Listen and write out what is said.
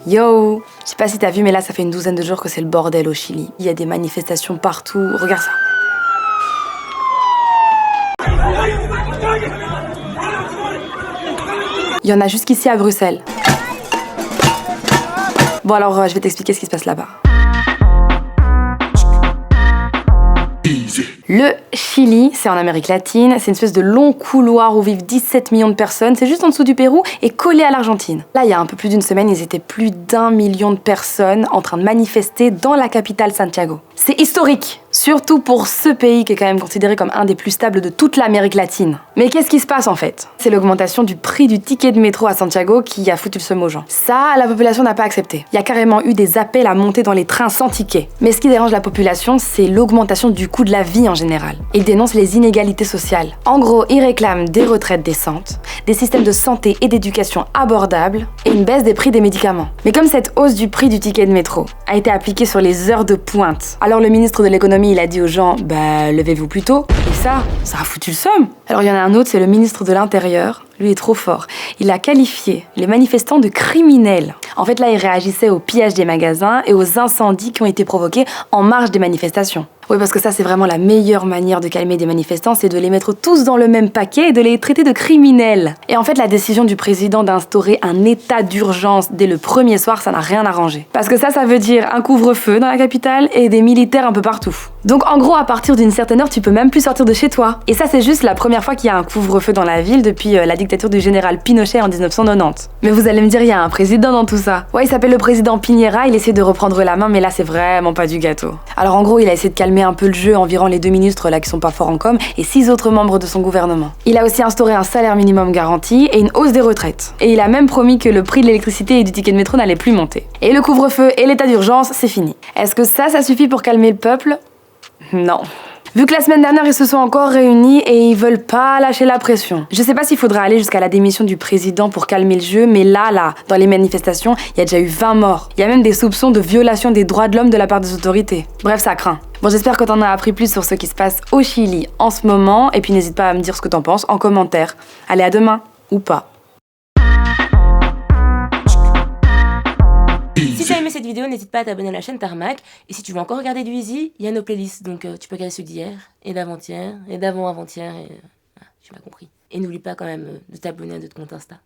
Yo! Je sais pas si t'as vu, mais là, ça fait une douzaine de jours que c'est le bordel au Chili. Il y a des manifestations partout. Regarde ça. Il y en a jusqu'ici à Bruxelles. Bon alors, je vais t'expliquer ce qui se passe là-bas. Le Chili, c'est en Amérique latine, c'est une espèce de long couloir où vivent 17 millions de personnes, c'est juste en dessous du Pérou et collé à l'Argentine. Là, il y a un peu plus d'une semaine, ils étaient plus d'1 million de personnes en train de manifester dans la capitale Santiago. C'est historique, surtout pour ce pays qui est quand même considéré comme un des plus stables de toute l'Amérique latine. Mais qu'est-ce qui se passe en fait? C'est l'augmentation du prix du ticket de métro à Santiago qui a foutu le seum aux gens. Ça, la population n'a pas accepté. Il y a carrément eu des appels à monter dans les trains sans ticket. Mais ce qui dérange la population, c'est l'augmentation du coût de la vie en général. Ils dénoncent les inégalités sociales. En gros, ils réclament des retraites décentes, des systèmes de santé et d'éducation abordables et une baisse des prix des médicaments. Mais comme cette hausse du prix du ticket de métro a été appliquée sur les heures de pointe, alors le ministre de l'économie, il a dit aux gens, levez-vous plus tôt. Et ça a foutu le seum. Alors il y en a un autre, c'est le ministre de l'Intérieur. Lui est trop fort. Il a qualifié les manifestants de criminels. En fait, là, il réagissait au pillage des magasins et aux incendies qui ont été provoqués en marge des manifestations. Oui, parce que ça, c'est vraiment la meilleure manière de calmer des manifestants, c'est de les mettre tous dans le même paquet et de les traiter de criminels. Et en fait, la décision du président d'instaurer un état d'urgence dès le premier soir, ça n'a rien arrangé. Parce que ça veut dire un couvre-feu dans la capitale et des militaires un peu partout. Donc en gros, à partir d'une certaine heure, tu peux même plus sortir de chez toi. Et ça, c'est juste la première fois qu'il y a un couvre-feu dans la ville depuis la dictature du général Pinochet en 1990. Mais vous allez me dire, il y a un président dans tout ça. Ouais, il s'appelle le président Piñera, il essaie de reprendre la main, mais là, c'est vraiment pas du gâteau. Alors en gros, il a essayé de calmer un peu le jeu en virant les 2 ministres là qui sont pas forts en com et 6 autres membres de son gouvernement. Il a aussi instauré un salaire minimum garanti et une hausse des retraites. Et il a même promis que le prix de l'électricité et du ticket de métro n'allait plus monter. Et le couvre-feu et l'état d'urgence, c'est fini. Est-ce que ça suffit pour calmer le peuple? Non. Vu que la semaine dernière, ils se sont encore réunis et ils veulent pas lâcher la pression. Je sais pas s'il faudra aller jusqu'à la démission du président pour calmer le jeu, mais là, dans les manifestations, il y a déjà eu 20 morts. Il y a même des soupçons de violation des droits de l'homme de la part des autorités. Bref, ça craint. Bon, j'espère que t'en as appris plus sur ce qui se passe au Chili en ce moment, et puis n'hésite pas à me dire ce que t'en penses en commentaire. Allez, à demain. Ou pas. Si t'as aimé cette vidéo, n'hésite pas à t'abonner à la chaîne Tarmac. Et si tu veux encore regarder du Easy, il y a nos playlists. Donc tu peux regarder ceux d'hier, et d'avant-hier, et d'avant-avant-hier, et... tu m'as compris. Et n'oublie pas quand même de t'abonner à notre compte Insta.